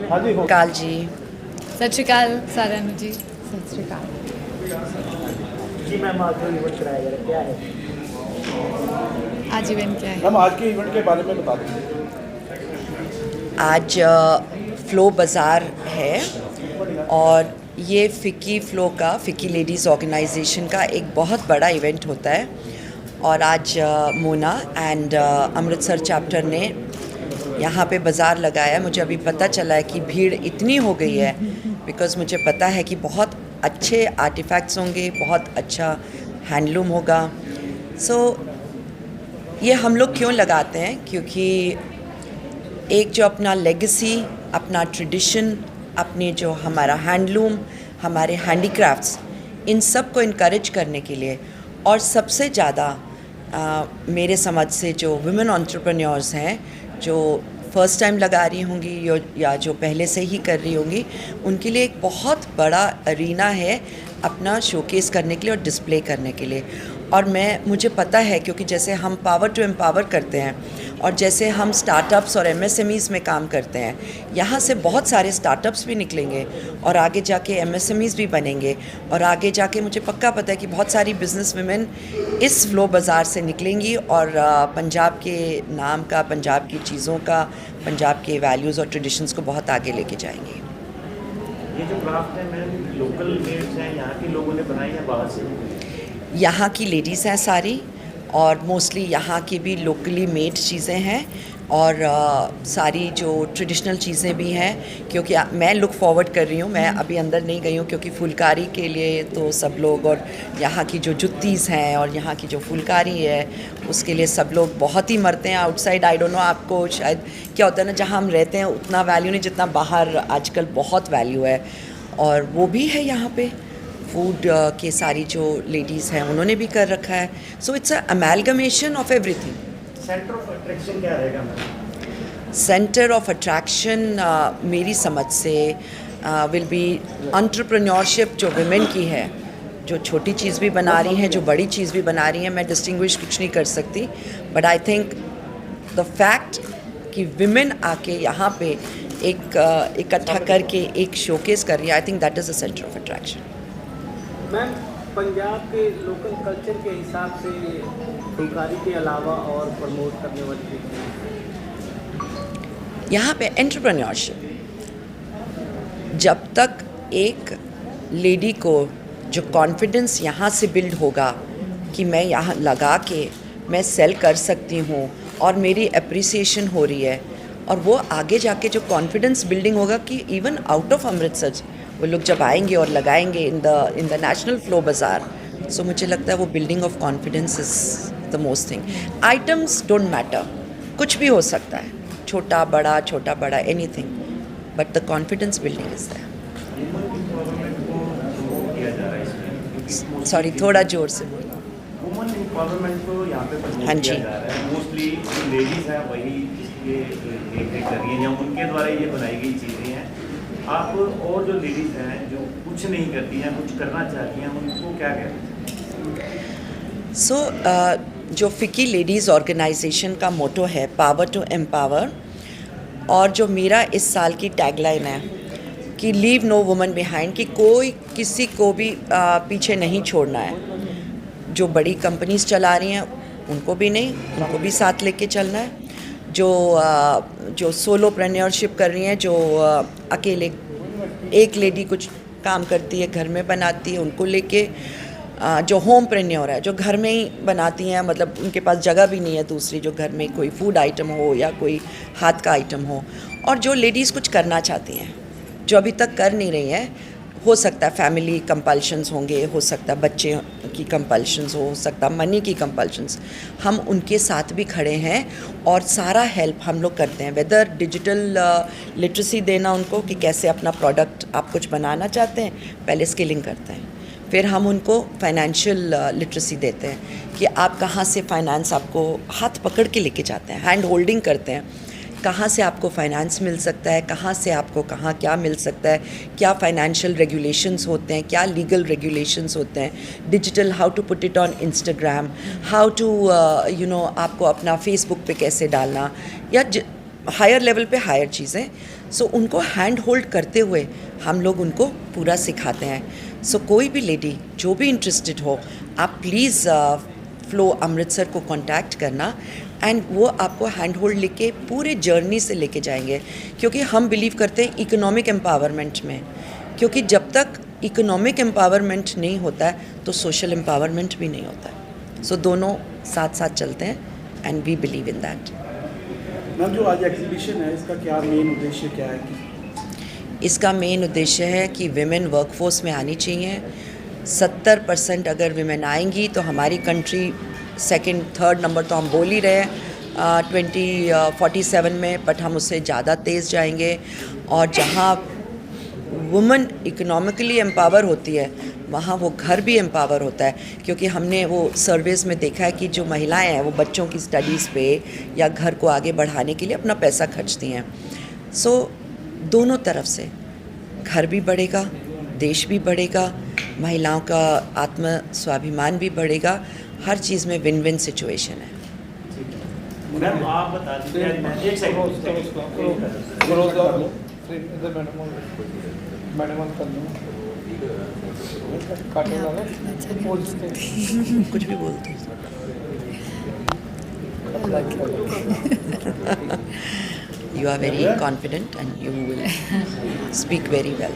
हाँ जी, काल जी। सत श्री अकाल साਰਿਆਂ ਨੂੰ जी। सत श्री अकाल जी मैम, आज जो इवेंट कराया जा रहा है क्या है? आज इवेंट क्या है? मैम, आज के इवेंट के बारे में बता दीजिए। आज फ्लो बाज़ार है और ये फ़िक्की फ्लो का फ़िक्की लेडीज़ ऑर्गेनाइजेशन का एक बहुत बड़ा इवेंट होता है। और आज मोना एंड अमृतसर चैप्टर ने यहाँ पे बाज़ार लगाया। मुझे अभी पता चला है कि भीड़ इतनी हो गई है बिकॉज़ मुझे पता है कि बहुत अच्छे आर्टिफैक्ट्स होंगे, बहुत अच्छा हैंडलूम होगा। सो ये हम लोग क्यों लगाते हैं? क्योंकि एक जो अपना लेगेसी, अपना ट्रेडिशन, अपने जो हमारा हैंडलूम, हमारे हैंडीक्राफ्ट्स, इन सब को इनकरेज करने के लिए, और सबसे ज़्यादा मेरे समझ से जो वुमेन एंटरप्रेन्योर्स हैं, जो फ़र्स्ट टाइम लगा रही होंगी या जो पहले से ही कर रही होंगी, उनके लिए एक बहुत बड़ा अरीना है अपना शोकेस करने के लिए और डिस्प्ले करने के लिए। और मुझे पता है क्योंकि जैसे हम पावर टू एम्पावर करते हैं और जैसे हम स्टार्टअप्स और एमएसएमईज़ में काम करते हैं, यहाँ से बहुत सारे स्टार्टअप्स भी निकलेंगे और आगे जाके एमएसएमईज़ भी बनेंगे, और आगे जाके मुझे पक्का पता है कि बहुत सारी बिज़नेस वुमेन इस फ्लो बाज़ार से निकलेंगी और पंजाब के नाम का, पंजाब की चीज़ों का, पंजाब के वैल्यूज़ और ट्रेडिशंस को बहुत आगे लेके जाएंगी। ये जो क्राफ्ट है मैम, लोकल मेड्स हैं, यहाँ के लोगों ने बनाई है बाहर से? यहाँ की लेडीज़ हैं सारी, और मोस्टली यहाँ की भी लोकली मेड चीज़ें हैं, और सारी जो ट्रेडिशनल चीज़ें भी हैं। क्योंकि मैं लुक फॉरवर्ड कर रही हूँ, मैं अभी अंदर नहीं गई हूँ क्योंकि फुलकारी के लिए तो सब लोग, और यहाँ की जो जुत्तीज़ हैं और यहाँ की जो फुलकारी है उसके लिए सब लोग बहुत ही मरते हैं आउटसाइड। आई डोंट नो, आपको शायद क्या होता है ना, जहाँ हम रहते हैं उतना वैल्यू नहीं जितना बाहर आजकल बहुत वैल्यू है, और वो भी है यहाँ पे। फूड के सारी जो लेडीज़ हैं उन्होंने भी कर रखा है। So it's a amalgamation of everything. Centre of attraction क्या रहेगा मैम? सेंटर ऑफ अट्रैक्शन मेरी समझ से विल बी एंटरप्रेन्योरशिप जो विमेन की है, जो छोटी चीज़ भी बना रही हैं, जो बड़ी चीज़ भी बना रही हैं। मैं डिस्टिंग्विश कुछ नहीं कर सकती, but I think the fact कि विमेन आके यहाँ पे एक इकट्ठा करके एक शोकेस कर रही है, I think that is a centre of attraction. Ma'am, Punjab के लोकल कल्चर के हिसाब से फुलकारी के अलावा और प्रमोट करने वाली चीज़ें यहाँ पे एंटरप्रेन्योरशिप, जब तक एक लेडी को जो कॉन्फिडेंस यहाँ से बिल्ड होगा कि मैं यहाँ लगा के मैं सेल कर सकती हूँ और मेरी अप्रिसिएशन हो रही है, और वो आगे जाके जो कॉन्फिडेंस बिल्डिंग होगा कि इवन आउट ऑफ अमृतसर वो लोग जब आएंगे और लगाएंगे इन द नेशनल फ्लो बाज़ार, सो मुझे लगता है वो building of confidence is the most thing. Items don't matter, कुछ भी हो सकता है, छोटा बड़ा anything, but the confidence building is there. Sorry, थोड़ा ज़ोर से बोलो। वुमेन एम्पावरमेंट को यहाँ पे प्रमोट हाँ किया जी। जा रहा है। मोस्टली जो लेडीज़ हैं वही इसके देख कर रही हैं या उनके द्वारा ये बनाई गई चीज़ें हैं। आप और जो लेडीज़ हैं जो कुछ नहीं करती हैं, कुछ करना चाहती हैं, उनको क्या कहते हैं? सो जो फ़िक्की लेडीज़ ऑर्गेनाइजेशन का मोटो है पावर टू एम्पावर, और जो मेरा इस साल की टैगलाइन है कि लीव नो वुमन बिहाइंड, कि कोई किसी को भी पीछे नहीं छोड़ना है। जो बड़ी कंपनीज चला रही हैं उनको भी नहीं, उनको भी साथ लेके चलना है। जो सोलोप्रेन्योरशिप कर रही हैं, जो अकेले एक लेडी कुछ काम करती है, घर में बनाती है, उनको लेके जो होम प्रेन्योर है, जो घर में ही बनाती हैं, मतलब उनके पास जगह भी नहीं है दूसरी, जो घर में कोई फूड आइटम हो या कोई हाथ का आइटम हो, और जो लेडीज़ कुछ करना चाहती हैं जो अभी तक कर नहीं रही हैं। हो सकता है फैमिली कंपल्शंस होंगे, हो सकता है बच्चे की कंपल्शंस, हो सकता है मनी की कंपल्शंस, हम उनके साथ भी खड़े हैं और सारा हेल्प हम लोग करते हैं। वेदर डिजिटल लिटरेसी देना उनको कि कैसे अपना प्रोडक्ट आप कुछ बनाना चाहते हैं, पहले स्किलिंग करते हैं, फिर हम उनको फाइनेंशियल लिटरेसी देते हैं कि आप कहाँ से फाइनेंस, आपको हाथ पकड़ के लेके जाते हैं, हैंड होल्डिंग करते हैं, कहाँ से आपको फाइनेंस मिल सकता है, कहाँ से आपको कहाँ क्या मिल सकता है, क्या फाइनेंशियल रेगुलेशंस होते हैं, क्या लीगल रेगुलेशंस होते हैं, digital how to put it on Instagram, how to आपको अपना फेसबुक पे कैसे डालना, या हायर लेवल पे हायर चीज़ें। सो उनको हैंड होल्ड करते हुए हम लोग उनको पूरा सिखाते हैं. सो कोई भी लेडी जो भी इंटरेस्टेड हो, आप प्लीज़ फ्लो अमृतसर को कांटेक्ट करना एंड वो आपको हैंड होल्ड लेके पूरे जर्नी से लेके जाएंगे, क्योंकि हम बिलीव करते हैं इकोनॉमिक एम्पावरमेंट में, क्योंकि जब तक इकोनॉमिक एम्पावरमेंट नहीं होता है तो सोशल एम्पावरमेंट भी नहीं होता है. सो दोनों साथ साथ चलते हैं and we believe in that. Ma'am, जो आज एग्जीबिशन है इसका क्या मेन उद्देश्य क्या है कि इसका मेन उद्देश्य है कि विमेन वर्कफोर्स में आनी चाहिए. 70% अगर विमेन आएंगी तो हमारी कंट्री सेकंड थर्ड नंबर तो हम बोल ही रहे हैं 2047 में, बट हम उससे ज़्यादा तेज़ जाएंगे. और जहाँ वुमन इकोनॉमिकली एम्पावर होती है वहाँ वो घर भी एम्पावर होता है, क्योंकि हमने वो सर्वेस में देखा है कि जो महिलाएं हैं वो बच्चों की स्टडीज़ पे या घर को आगे बढ़ाने के लिए अपना पैसा खर्चती हैं. सो दोनों तरफ से घर भी बढ़ेगा, देश भी बढ़ेगा, महिलाओं का आत्म स्वाभिमान भी बढ़ेगा. हर चीज़ में विन विन सिचुएशन है. मैम आप बता दीजिए, एक सेकंड कुछ भी बोलते You are very confident and you will speak very well.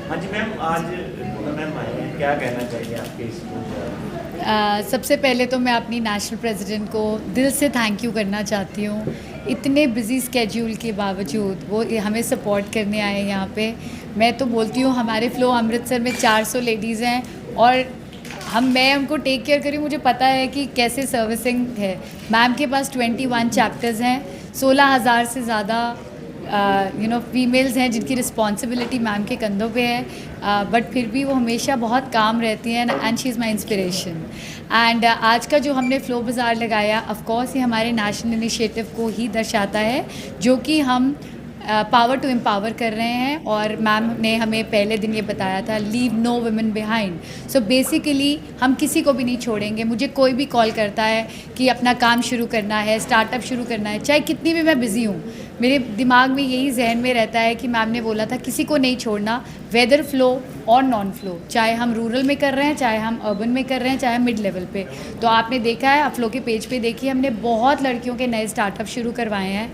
हाँ जी मैम, आज मैम आए हैं, क्या कहना चाहिए आपके इस सबसे पहले तो मैं अपनी नेशनल प्रेसिडेंट को दिल से थैंक यू करना चाहती हूँ. इतने बिजी स्केड्यूल के बावजूद वो हमें सपोर्ट करने आए हैं यहाँ पे. मैं तो बोलती हूँ हमारे फ्लो अमृतसर में 400 लेडीज़ हैं और मैं उनको टेक केयर करी. मुझे पता है कि कैसे सर्विसिंग है. मैम के पास 21 चैप्टर्स हैं, 16,000 से ज़्यादा फीमेल्स हैं जिनकी रिस्पॉन्सिबिलिटी मैम के कंधों पे है. बट फिर भी वो हमेशा बहुत काम रहती हैं and she is my inspiration. And आज का जो हमने फ्लो बाज़ार लगाया, ऑफ कोर्स ये हमारे नेशनल इनिशिएटिव को ही दर्शाता है, जो कि हम पावर टू एम्पावर कर रहे हैं. और मैम ने हमें पहले दिन ये बताया था, leave no women behind. So basically हम किसी को भी नहीं छोड़ेंगे. मुझे कोई भी कॉल करता है कि अपना काम शुरू करना है, स्टार्टअप शुरू करना है, चाहे कितनी भी मैं बिज़ी हूँ, मेरे दिमाग में यही जहन में रहता है कि मैम ने बोला था किसी को नहीं छोड़ना, वेदर फ्लो और नॉन फ्लो, चाहे हम रूरल में कर रहे हैं, चाहे हम अर्बन में कर रहे हैं, चाहे मिड लेवल पे. तो आपने देखा है, आप फ्लो के पेज पे देखिए, हमने बहुत लड़कियों के नए स्टार्टअप शुरू करवाए हैं.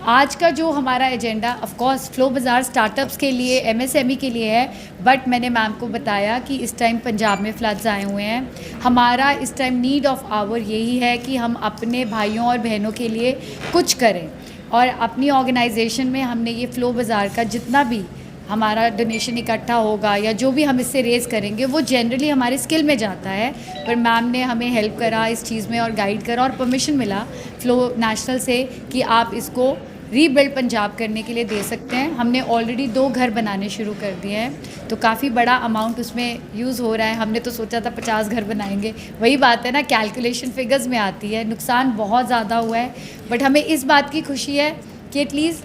आज का जो हमारा एजेंडा, ऑफ कोर्स फ्लो बाज़ार स्टार्टअप्स के लिए, MSME के लिए है, बट मैंने मैम को बताया कि इस टाइम पंजाब में फ्लड्स आए हुए हैं. हमारा इस टाइम नीड ऑफ आवर यही है कि हम अपने भाइयों और बहनों के लिए कुछ करें. और अपनी ऑर्गेनाइजेशन में हमने ये फ्लो बाज़ार का जितना भी हमारा डोनेशन इकट्ठा होगा या जो भी हम इससे रेज़ करेंगे वो जनरली हमारे स्किल में जाता है. पर मैम ने हमें हेल्प करा इस चीज़ में और गाइड करा और परमिशन मिला फ्लो नेशनल से कि आप इसको रीबिल्ड पंजाब करने के लिए दे सकते हैं. हमने ऑलरेडी 2 घर बनाने शुरू कर दिए हैं, तो काफ़ी बड़ा अमाउंट उसमें यूज़ हो रहा है. हमने तो सोचा था 50 घर बनाएंगे. वही बात है ना, कैलकुलेशन फिगर्स में आती है. नुकसान बहुत ज़्यादा हुआ है, बट हमें इस बात की खुशी है कि एटलीस्ट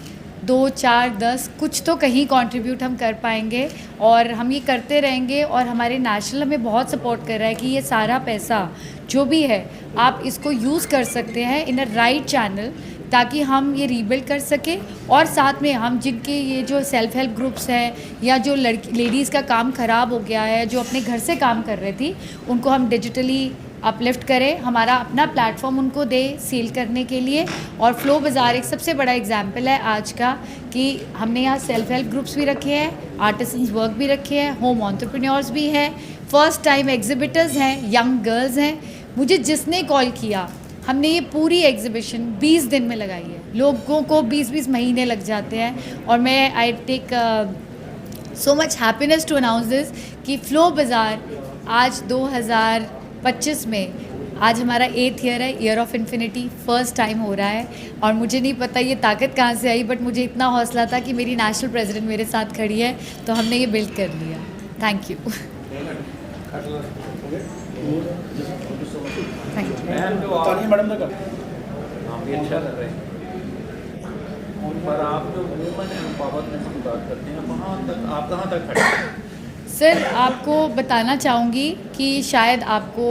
2, 4, 10 कुछ तो कहीं कंट्रीब्यूट हम कर पाएंगे. और हम ये करते रहेंगे. और हमारे नेशनल हमें बहुत सपोर्ट कर रहा है कि ये सारा पैसा जो भी है आप इसको यूज़ कर सकते हैं इन अ राइट चैनल, ताकि हम ये रीबिल्ड कर सकें. और साथ में हम जिनके ये जो सेल्फ हेल्प ग्रुप्स हैं या जो लेडीज़ का काम ख़राब हो गया है, जो अपने घर से काम कर रही थी, उनको हम डिजिटली अपलिफ्ट करें, हमारा अपना प्लेटफॉर्म उनको दे सेल करने के लिए. और फ्लो बाज़ार एक सबसे बड़ा एग्जाम्पल है आज का कि हमने यहाँ सेल्फ हेल्प ग्रुप्स भी रखे हैं, आर्टिसंस वर्क भी रखे हैं, होम एंटरप्रेन्योर्स भी हैं, फर्स्ट टाइम एग्जिबिटर्स हैं, यंग गर्ल्स हैं. मुझे जिसने कॉल किया, हमने ये पूरी एग्जीबिशन 20 दिन में लगाई है. लोगों को 20-20 महीने लग जाते हैं. और मैं I take so much happiness to announce this कि फ्लो बाज़ार आज 2025 में, आज हमारा 8th ईयर है, year of infinity, first time हो रहा है. और मुझे नहीं पता ये ताकत कहाँ से आई, बट मुझे इतना हौसला था कि मेरी नेशनल प्रेसिडेंट मेरे साथ खड़ी है, तो हमने ये बिल्ड कर लिया. Thank you. मैडम का हाँ भी अच्छा लग रहा है. पर आप जो वुमेन एम्पावरमेंट की बात करते हैं, वहाँ तक आप कहाँ तक खड़े हैं? सर, आपको बताना चाहूँगी कि शायद आपको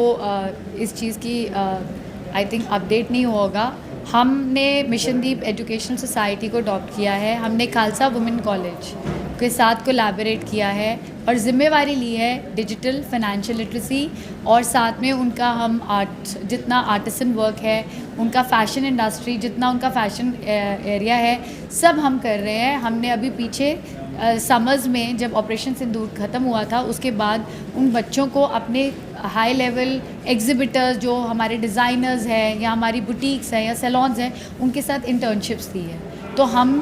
इस चीज़ की आई थिंक अपडेट नहीं होगा. हमने मिशनदीप एजुकेशनल सोसाइटी को अडॉप्ट किया है, हमने खालसा वुमेन कॉलेज के साथ कोलैबोरेट किया है और ज़िम्मेवारी ली है डिजिटल फाइनेंशियल लिटरेसी और साथ में उनका हम जितना आर्टिसन वर्क है, उनका फ़ैशन इंडस्ट्री जितना उनका फ़ैशन एरिया है, सब हम कर रहे हैं। हमने अभी पीछे समर्स में जब ऑपरेशन सिंदूर ख़त्म हुआ था उसके बाद उन बच्चों को अपने हाई लेवल एग्जिबिटर्स जो हमारे डिज़ाइनर्स हैं या हमारी बुटीक्स हैं या सैलॉन्स हैं उनके साथ इंटर्नशिप्स दी है। तो हम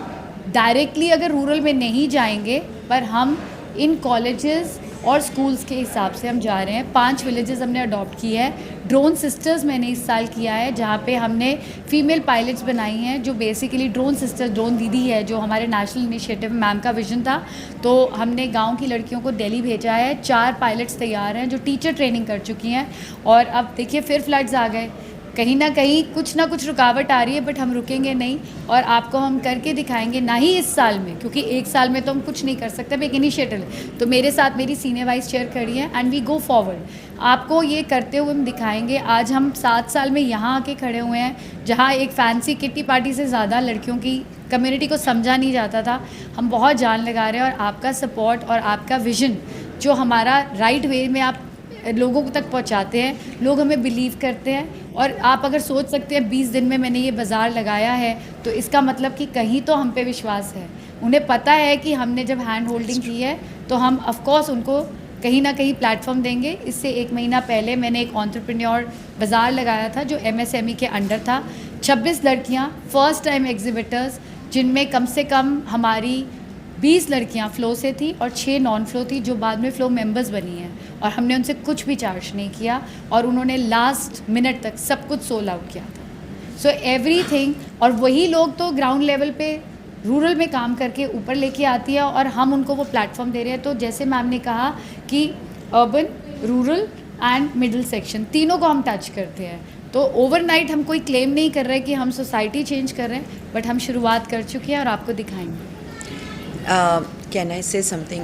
डायरेक्टली अगर रूरल में नहीं जाएंगे पर हम इन कॉलेजेस और स्कूल्स के हिसाब से हम जा रहे हैं। 5 विलेजेस हमने अडॉप्ट की है। ड्रोन सिस्टर्स मैंने इस साल किया है जहाँ पे हमने फीमेल पायलट्स बनाई हैं जो बेसिकली ड्रोन सिस्टर्स, ड्रोन दीदी है जो हमारे नेशनल इनिशिएटिव मैम का विजन था। तो हमने गांव की लड़कियों को दिल्ली भेजा है। 4 पायलट्स तैयार हैं जो टीचर ट्रेनिंग कर चुकी हैं और अब देखिए फिर फ्लड्स आ गए। कहीं ना कुछ रुकावट आ रही है बट हम रुकेंगे नहीं और आपको हम करके दिखाएंगे, ना ही इस साल में क्योंकि एक साल में तो हम कुछ नहीं कर सकते, एक इनिशिएटिव है। तो मेरे साथ मेरी सीनियर वाइस चेयर खड़ी है एंड वी गो फॉरवर्ड। आपको ये करते हुए हम दिखाएंगे। आज हम 7 साल में यहाँ आके खड़े हुए हैं जहाँ एक फैंसी किट्टी पार्टी से ज़्यादा लड़कियों की कम्युनिटी को समझा नहीं जाता था। हम बहुत जान लगा रहे हैं और आपका सपोर्ट और आपका विजन जो हमारा राइट वे में आप लोगों तक पहुंचाते हैं, लोग हमें बिलीव करते हैं। और आप अगर सोच सकते हैं 20 दिन में मैंने ये बाज़ार लगाया है तो इसका मतलब कि कहीं तो हम पे विश्वास है। उन्हें पता है कि हमने जब हैंड होल्डिंग की है तो हम ऑफ कोर्स उनको कहीं ना कहीं प्लेटफॉर्म देंगे। इससे 1 महीना पहले मैंने एक एंटरप्रेन्योर बाज़ार लगाया था जो MSME के अंडर था। 26 लड़कियाँ फर्स्ट टाइम एग्जिबिटर्स, जिनमें कम से कम हमारी 20 लड़कियां फ़्लो से थी और 6 नॉन फ़्लो थी जो बाद में फ़्लो मेंबर्स बनी हैं और हमने उनसे कुछ भी चार्ज नहीं किया और उन्होंने लास्ट मिनट तक सब कुछ सोल्ड आउट किया था। So everything. और वही लोग तो ग्राउंड लेवल पे रूरल में काम करके ऊपर लेके आती है और हम उनको वो प्लेटफॉर्म दे रहे हैं। तो जैसे मैम ने कहा कि urban, rural and middle section तीनों को हम टच करते हैं। तो ओवरनाइट हम कोई क्लेम नहीं कर रहे कि हम सोसाइटी चेंज कर रहे हैं बट हम शुरुआत कर चुके हैं और आपको दिखाएंगे। कैन आई से समथिंग?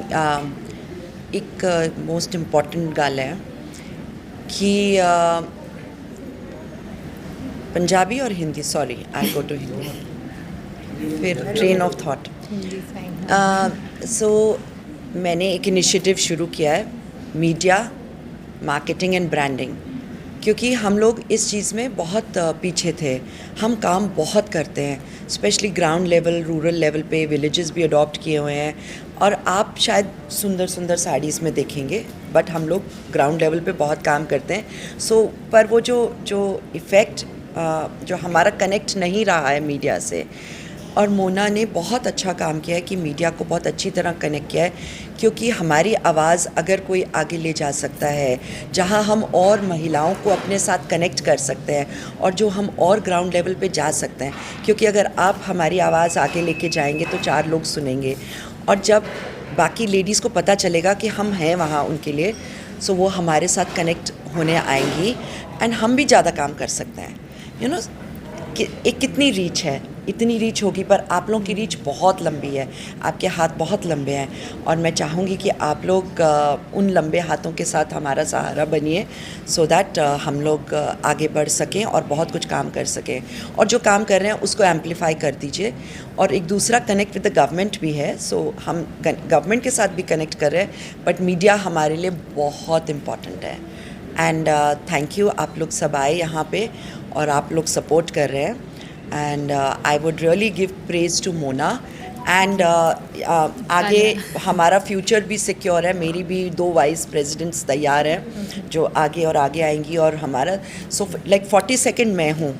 एक मोस्ट इम्पॉर्टेंट गल है कि पंजाबी और Hindi, sorry I go to Hindi, फिर ट्रेन ऑफ थॉट। सो मैंने एक इनिशिएटिव शुरू किया है, मीडिया मार्केटिंग एंड ब्रांडिंग, क्योंकि हम लोग इस चीज़ में बहुत पीछे थे। हम काम बहुत करते हैं, specially ground level, rural level पे विलेजेस भी अडॉप्ट किए हुए हैं और आप शायद सुंदर सुंदर साड़ीज़ में देखेंगे बट हम लोग ग्राउंड लेवल पे बहुत काम करते हैं। सो पर वो जो इफ़ेक्ट जो हमारा कनेक्ट नहीं रहा है मीडिया से, और मोना ने बहुत अच्छा काम किया है कि मीडिया को बहुत अच्छी तरह कनेक्ट किया है, क्योंकि हमारी आवाज़ अगर कोई आगे ले जा सकता है, जहां हम और महिलाओं को अपने साथ कनेक्ट कर सकते हैं और जो हम और ग्राउंड लेवल पे जा सकते हैं, क्योंकि अगर आप हमारी आवाज़ आगे लेके जाएंगे तो 4 लोग सुनेंगे और जब बाकी लेडीज़ को पता चलेगा कि हम हैं वहाँ उनके लिए, सो वो हमारे साथ कनेक्ट होने आएंगी एंड हम भी ज़्यादा काम कर सकते हैं। यू नो कि एक कितनी रीच है, इतनी रीच होगी पर आप लोगों की रीच बहुत लंबी है, आपके हाथ बहुत लंबे हैं और मैं चाहूँगी कि आप लोग उन लंबे हाथों के साथ हमारा सहारा बनिए सो दैट हम लोग आगे बढ़ सकें और बहुत कुछ काम कर सकें। और जो काम कर रहे हैं उसको एम्पलीफाई कर दीजिए। और एक दूसरा कनेक्ट विद द गवर्नमेंट भी है, सो हम गवर्नमेंट के साथ भी कनेक्ट कर रहे हैं बट मीडिया हमारे लिए बहुत इम्पॉर्टेंट है। एंड थैंक यू, आप लोग सब आए यहाँ पे और आप लोग सपोर्ट कर रहे हैं। And I would really give praise to Mona and आगे हमारा फ्यूचर भी सिक्योर है। मेरी भी 2 वाइस प्रेसिडेंट्स तैयार हैं जो आगे और आगे आएंगी और हमारा लाइक 42nd मैं हूँ,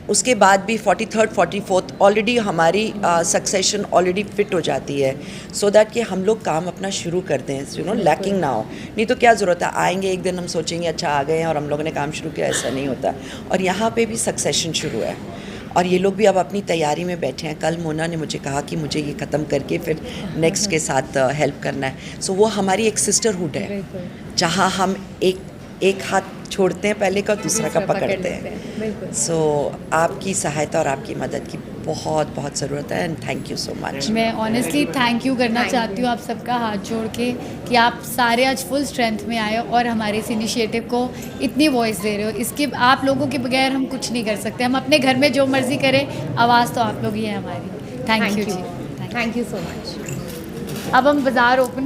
उसके बाद भी 43rd 44th ऑलरेडी हमारी सक्सेशन ऑलरेडी फिट हो जाती है, सो दैट कि हम लोग काम अपना शुरू कर दें, यू नो लैकिंग ना हो। नहीं तो क्या ज़रूरत है, आएंगे एक दिन हम सोचेंगे अच्छा आ गए हैं और हम लोगों ने काम शुरू किया, ऐसा नहीं होता। और यहाँ पे भी सक्सेशन शुरू है और ये लोग भी अब अपनी तैयारी में बैठे हैं। कल मोना ने मुझे कहा कि मुझे ये ख़त्म करके फिर नेक्स्ट के साथ हेल्प करना है। सो वो हमारी एक सिस्टरहुड है जहाँ हम एक एक हाथ छोड़ते हैं पहले का, दूसरा का पकड़ते हैं। बिल्कुल। सो आपकी सहायता और आपकी मदद की बहुत बहुत ज़रूरत है, and thank you so much. मैं ऑनेस्टली थैंक यू करना Thank चाहती हूँ आप सबका हाथ जोड़ के कि आप सारे आज फुल स्ट्रेंथ में आए हो और हमारे इस इनिशिएटिव को इतनी वॉइस दे रहे हो। इसके आप लोगों के बगैर हम कुछ नहीं कर सकते। हम अपने घर में जो मर्जी करें, आवाज़ तो आप लोग ही है हमारी। Thank you ji. Thank you so much. अब हम बाज़ार ओपन